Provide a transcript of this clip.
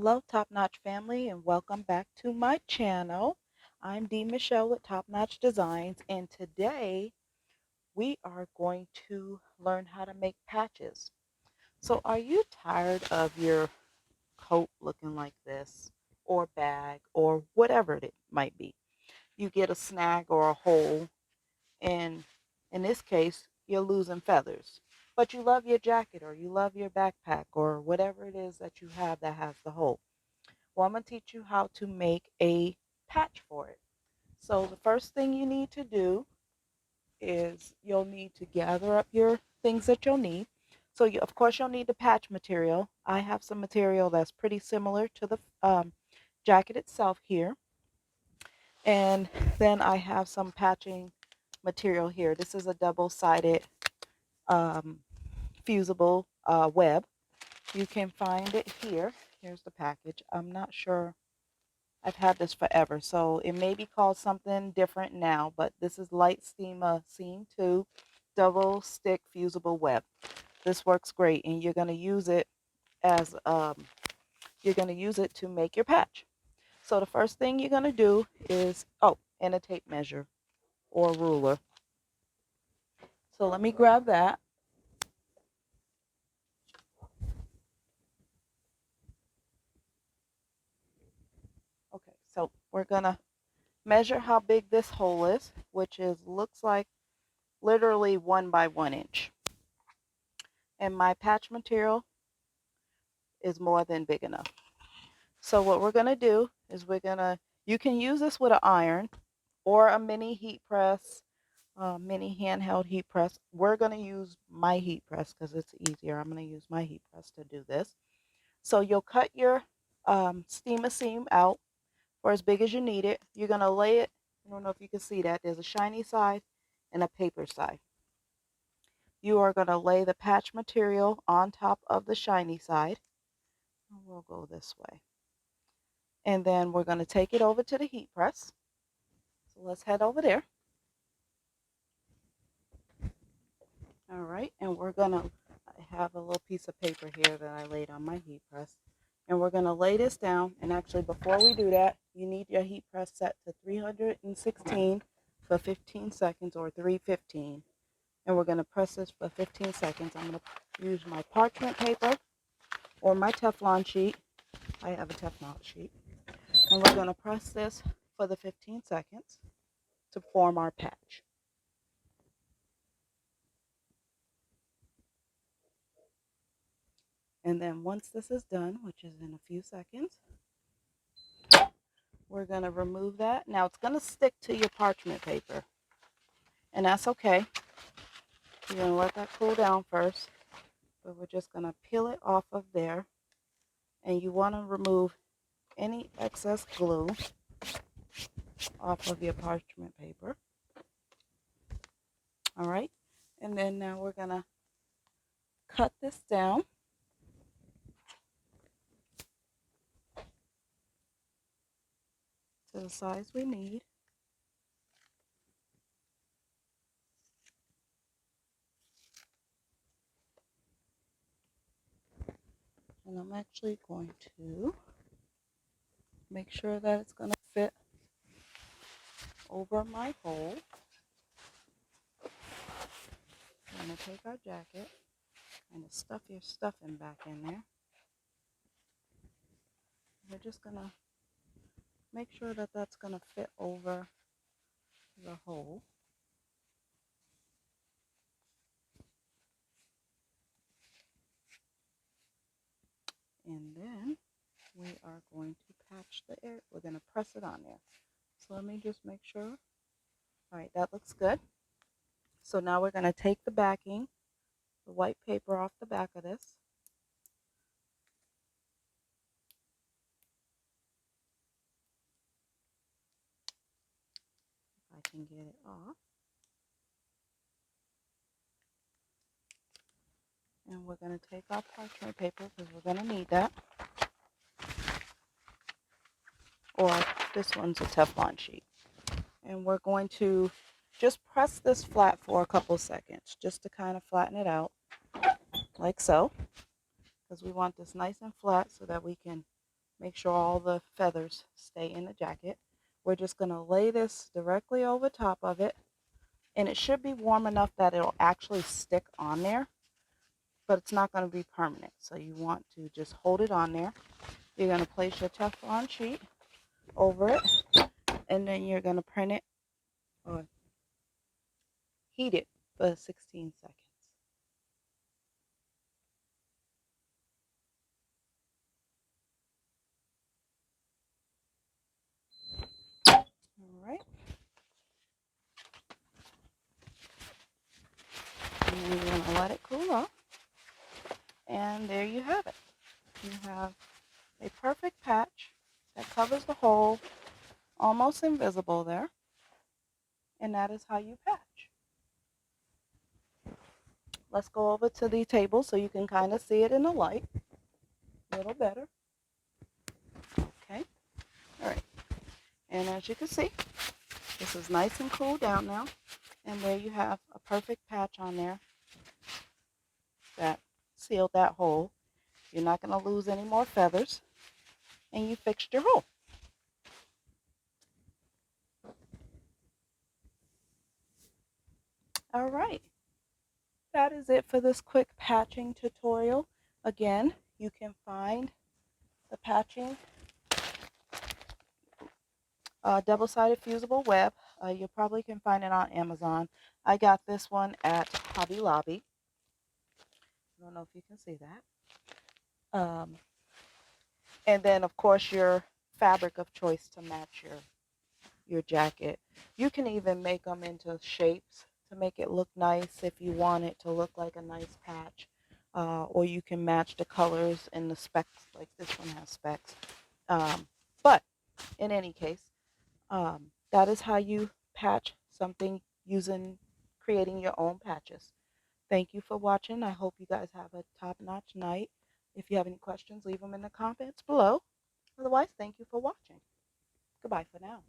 Hello, Top Notch family, and welcome back to my channel. I'm Dee Michelle with Top Notch Designs, and today we are going to learn how to make patches. So, are you tired of your coat looking like this, or bag, or whatever it might be? You get a snag or a hole, and in this case, you're losing feathers. But you love your jacket, or you love your backpack, or whatever it is that you have that has the hole. Well, I'm going to teach you how to make a patch for it. So the first thing you need to do is you'll need to gather up your things that you'll need. So of course you'll need the patch material. I have some material that's pretty similar to the jacket itself here. And then I have some patching material here. This is a double-sided um, fusible web. You can find it here. Here's the package. I'm not sure. I've had this forever, so it may be called something different now, but this is Light Steamer Seam 2 Double Stick Fusible Web. This works great, and you're going to use it as to make your patch. So the first thing you're going to do is, and a tape measure or ruler. So let me grab that. Okay, so we're going to measure how big this hole is, which looks like literally 1 by 1 inch. And my patch material is more than big enough. So what we're going to do is you can use this with an iron or a mini heat press, mini handheld heat press. We're going to use my heat press because it's easier. I'm going to use my heat press to do this. So you'll cut your steamer seam out for as big as you need it. You're going to lay it. I don't know if you can see that. There's a shiny side and a paper side. You are going to lay the patch material on top of the shiny side. We'll go this way. And then we're going to take it over to the heat press. So let's head over there. All right, and I have a little piece of paper here that I laid on my heat press. And we're going to lay this down. And actually, before we do that, you need your heat press set to 316 for 15 seconds or 315. And we're going to press this for 15 seconds. I'm going to use my parchment paper or my Teflon sheet. I have a Teflon sheet. And we're going to press this for the 15 seconds to form our patch. And then once this is done, which is in a few seconds, we're going to remove that. Now it's going to stick to your parchment paper, and that's okay. You're going to let that cool down first, but we're just going to peel it off of there. And you want to remove any excess glue off of your parchment paper. All right, and then now we're going to cut this down. To the size we need. And I'm actually going to make sure that it's going to fit over my hole. I'm going to take our jacket and stuff your stuffing back in there. We're just going to make sure that that's going to fit over the hole. And then we are going to patch the air. We're going to press it on there. So let me just make sure. All right, that looks good. So now we're going to take the backing, the white paper off the back of this. If I can get it off. And we're going to take our parchment paper because we're going to need that. Or this one's a Teflon sheet. And we're going to just press this flat for a couple seconds just to kind of flatten it out like so, because we want this nice and flat so that we can Make sure all the feathers stay in the jacket. We're just going to lay this directly over top of it, and it should be warm enough that it'll actually stick on there, but it's not going to be permanent. So you want to just hold it on there. You're going to place your Teflon sheet over it, and then you're going to print it or heat it for 16 seconds. All right. And then you're going to let it cool off. And there you have it. You have a perfect patch that covers the hole, almost invisible there. And that is how you patch. Let's go over to the table so you can kind of see it in the light a little better. Okay. All right. And as you can see, this is nice and cool down now. And there you have a perfect patch on there that sealed that hole. You're not going to lose any more feathers. And you fixed your hole. All right. That is it for this quick patching tutorial. Again, you can find the patching double-sided fusible web. You probably can find it on Amazon. I got this one at Hobby Lobby. I don't know if you can see that. And then, of course, your fabric of choice to match your jacket. You can even make them into shapes to make it look nice if you want it to look like a nice patch. Or you can match the colors and the specs, like this one has specs. But in any case, that is how you patch something using creating your own patches. Thank you for watching. I hope you guys have a top-notch night. If you have any questions, leave them in the comments below. Otherwise, thank you for watching. Goodbye for now.